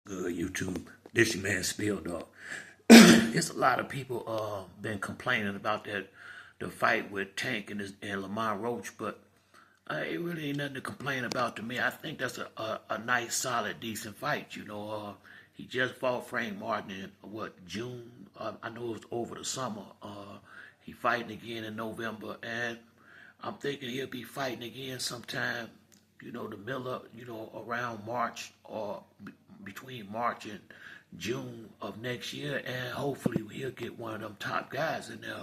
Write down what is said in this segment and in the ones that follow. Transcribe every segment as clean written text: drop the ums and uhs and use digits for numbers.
Good YouTube. This your man Spill Dog. It's a lot of people been complaining about the fight with Tank and Lamont Roach, but it really ain't nothing to complain about to me. I think that's a nice, solid, decent fight. He just fought Frank Martin in June. I know it was over the summer. He fighting again in November, and I'm thinking he'll be fighting again sometime. The middle of around March or between March and June of next year, and hopefully he'll get one of them top guys in there.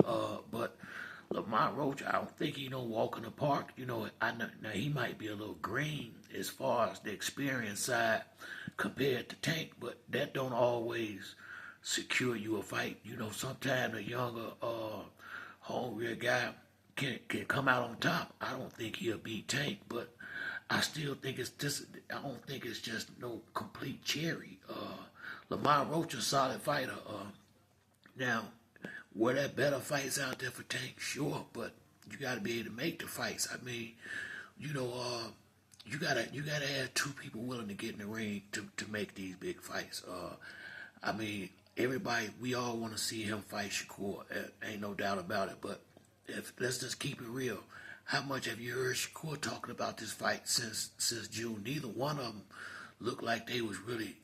But Lamont Roach, I don't think he walk in the park. I know now he might be a little green as far as the experience side compared to Tank, but that don't always secure you a fight. Sometimes a younger, hungrier guy can come out on top. I don't think he'll beat Tank, but I still think I don't think it's just no complete cherry. Lamont Roach is a solid fighter. Now, were there better fights out there for Tank? Sure, but you got to be able to make the fights. I mean, you gotta have two people willing to get in the ring to make these big fights. I mean, everybody, we all want to see him fight Shakur. Ain't no doubt about it. But let's just keep it real. How much have you heard Shakur talking about this fight since June? Neither one of them looked like they was really,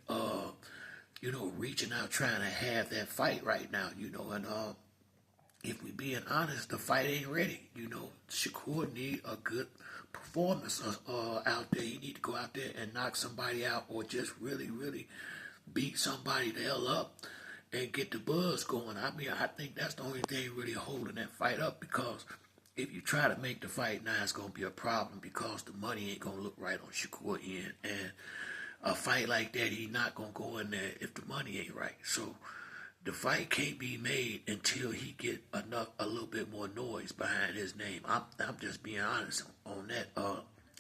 reaching out trying to have that fight right now. And if we being honest, the fight ain't ready. Shakur need a good performance out there. He need to go out there and knock somebody out, or just really, really beat somebody the hell up and get the buzz going. I mean, I think that's the only thing really holding that fight up, because if you try to make the fight now, it's going to be a problem because the money ain't going to look right on Shakur end. And a fight like that, he's not going to go in there if the money ain't right. So the fight can't be made until he get a little bit more noise behind his name. I'm just being honest on that.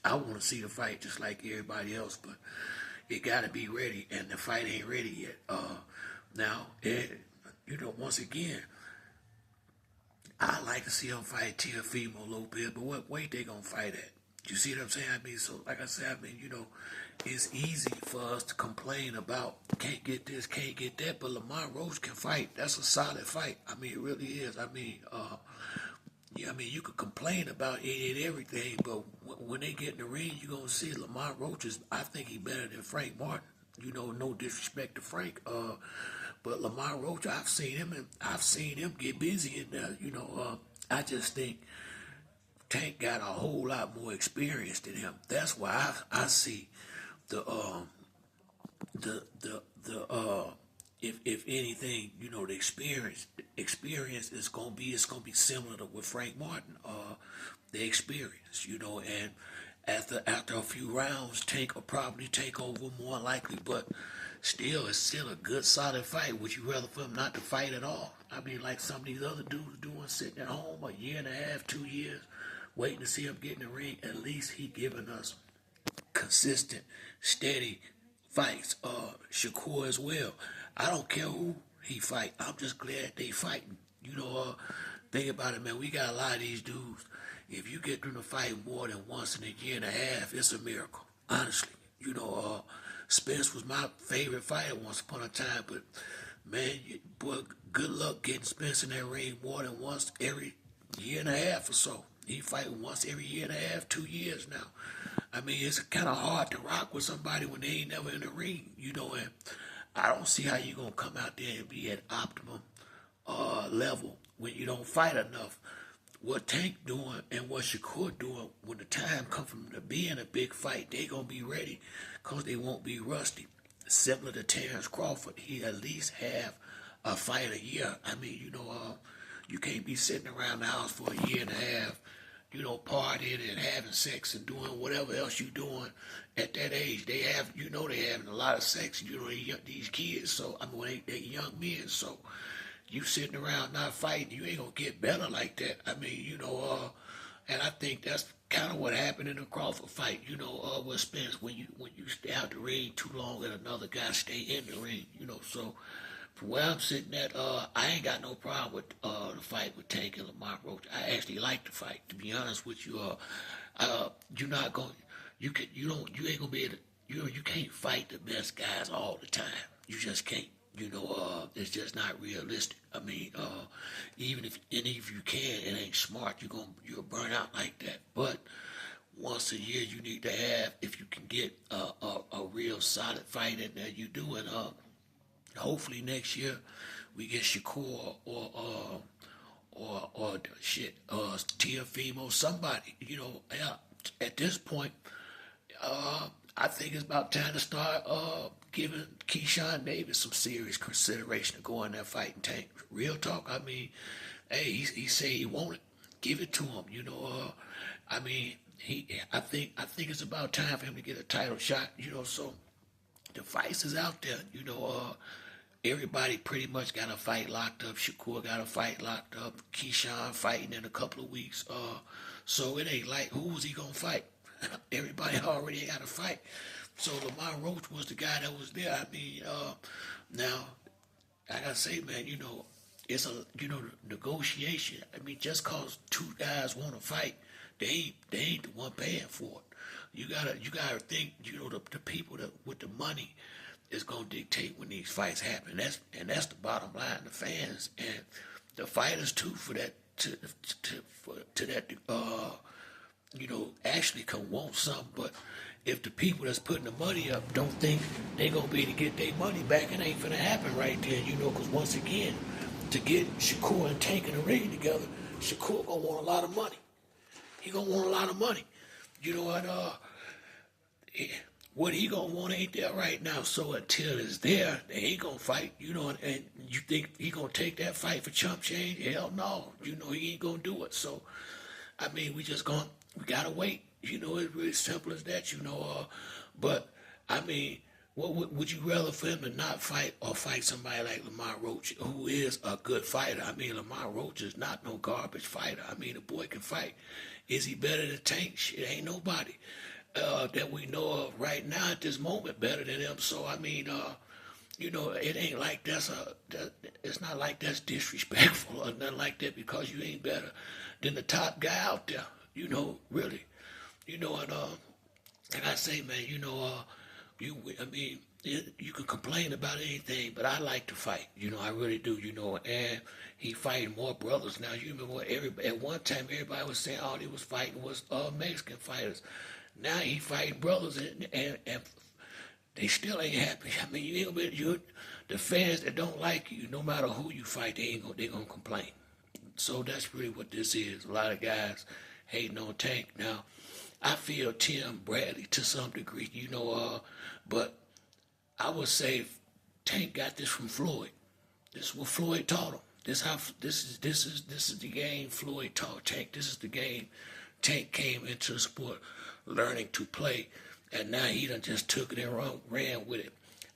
I want to see the fight just like everybody else, but it got to be ready, and the fight ain't ready yet. Now, once again, I like to see him fight Teofimo a little bit, but what weight they gonna fight at? You see what I'm saying? I mean, so like I said, it's easy for us to complain about can't get this, can't get that, but Lamont Roach can fight. That's a solid fight. I mean, it really is. You could complain about it and everything, but when they get in the ring, you're gonna see Lamont Roach I think he's better than Frank Martin. No disrespect to Frank. But Lamont Roach, I've seen him get busy in there. I just think Tank got a whole lot more experience than him. That's why I see the if anything, the experience is gonna be similar to with Frank Martin. The experience, and after a few rounds, Tank will probably take over more likely, but it's still a good solid fight. Would you rather for him not to fight at all? I mean, like some of these other dudes doing, sitting at home a year and a half, 2 years, waiting to see him get in the ring. At least he giving us consistent, steady fights. Shakur as well. I don't care who he fight. I'm just glad they fighting. Think about it, man. We got a lot of these dudes. If you get them to fight more than once in a year and a half, it's a miracle. Honestly, Spence was my favorite fighter once upon a time, but man, boy, good luck getting Spence in that ring more than once every year and a half or so. He fighting once every year and a half, 2 years now. I mean, it's kind of hard to rock with somebody when they ain't never in the ring, and I don't see how you going to come out there and be at optimum level when you don't fight enough. What Tank doing and what Shakur doing, when the time comes from to be in a big fight, they going to be ready because they won't be rusty. Similar to Terrence Crawford, he at least have a fight a year. I mean, you can't be sitting around the house for a year and a half, partying and having sex and doing whatever else you doing at that age. They having a lot of sex, these kids. So, they're young men, so you sitting around not fighting, you ain't gonna get better like that. I mean, and I think that's kind of what happened in the Crawford fight, with Spence, when you stay out the ring too long and another guy stay in the ring, so from where I'm sitting at, I ain't got no problem with the fight with Tank and Lamont Roach. I actually like the fight, to be honest with you. You're not going, you ain't gonna be able to, you can't fight the best guys all the time. You just can't. It's just not realistic. I mean, even if you can, it ain't smart. You'll burn out like that. But once a year, you need to have, if you can get a real solid fight in there, you do it. Hopefully next year we get Shakur or Tiafimo, somebody. At this point, I think it's about time to start giving Keyshawn Davis some serious consideration to go in there fighting Tank. Real talk. I mean, hey, he said he want it. Give it to him. I mean, I think it's about time for him to get a title shot. So the fights is out there. Everybody pretty much got a fight locked up. Shakur got a fight locked up. Keyshawn fighting in a couple of weeks. So it ain't like, who was he gonna fight? Everybody already got a fight. So Lamont Roach was the guy that was there. I mean, now I gotta say, man, it's a negotiation. I mean, just cause two guys want to fight, they ain't the one paying for it. You gotta think, the people that with the money is gonna dictate when these fights happen. That's the bottom line. The fans and the fighters too, for that to that actually can want something. But if the people that's putting the money up don't think they gonna be able to get their money back, it ain't gonna happen right there. Because once again, to get Shakur and Tank in the ring together, Shakur gonna want a lot of money. He gonna want a lot of money. What he gonna want ain't there right now. So until it's there, they ain't gonna fight. And you think he gonna take that fight for chump change? Hell no. He ain't gonna do it. So I mean, we gotta wait. It's really simple as that. But I mean, what would you rather for him to not fight or fight somebody like Lamont Roach, who is a good fighter? I mean, Lamont Roach is not no garbage fighter. I mean, the boy can fight. Is he better than Tank? Shit, ain't nobody that we know of right now at this moment better than him. So I mean, it ain't like it's not like that's disrespectful or nothing like that because you ain't better than the top guy out there. Really. And like I say, man, you can complain about anything, but I like to fight. I really do. And he fighting more brothers now. You remember at one time everybody was saying all he was fighting was Mexican fighters. Now he fighting brothers, and they still ain't happy. I mean, the fans that don't like you, no matter who you fight, they gonna complain. So that's really what this is. A lot of guys hating on Tank. Now, I feel Tim Bradley to some degree, but I would say Tank got this from Floyd. This is what Floyd taught him. This is the game Floyd taught Tank. This is the game Tank came into the sport learning to play, and now he done just took it and ran with it.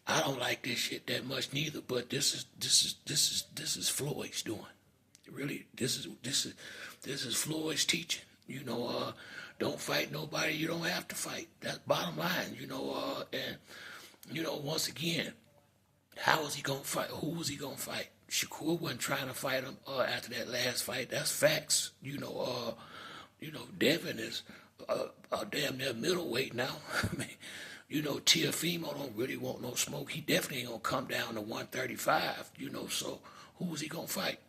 I don't like this shit that much neither, but this is Floyd's doing. Really, this is Floyd's teaching. Don't fight nobody you don't have to fight. That's bottom line. And once again, how is he gonna fight? Who was he gonna fight? Shakur wasn't trying to fight him after that last fight. That's facts. Devin is damn near middleweight now. I mean, Tiafimo don't really want no smoke. He definitely ain't gonna come down to 135. So who was he gonna fight?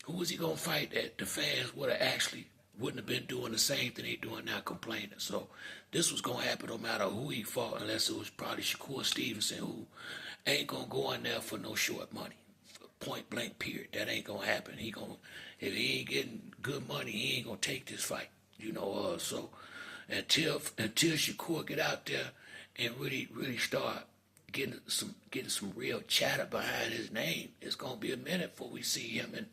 Who was he gonna fight that the fans wouldn't have been doing the same thing they doing now, complaining? So this was gonna happen no matter who he fought, unless it was probably Shakur Stevenson, who ain't gonna go in there for no short money. Point blank period. That ain't gonna happen. If he ain't getting good money, he ain't gonna take this fight. So until Shakur get out there and really start getting some real chatter behind his name, it's gonna be a minute before we see him and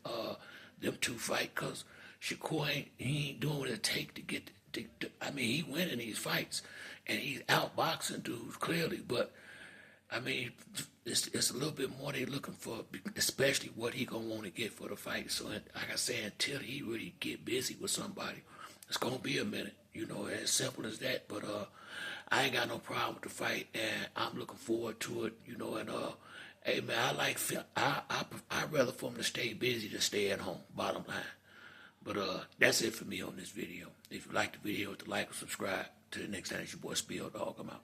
them two fight, because Shakur ain't doing what it take to get. I mean, he winning these fights and he's outboxing dudes clearly, but I mean, it's a little bit more they looking for, especially what he gonna want to get for the fight. So like I said, until he really get busy with somebody, it's gonna be a minute. As simple as that. But I ain't got no problem with the fight, and I'm looking forward to it. And hey man, I'd rather for him to stay busy than stay at home. Bottom line. But that's it for me on this video. If you like the video, hit the like or subscribe. Till the next time, it's your boy Spill Dog. I'm out.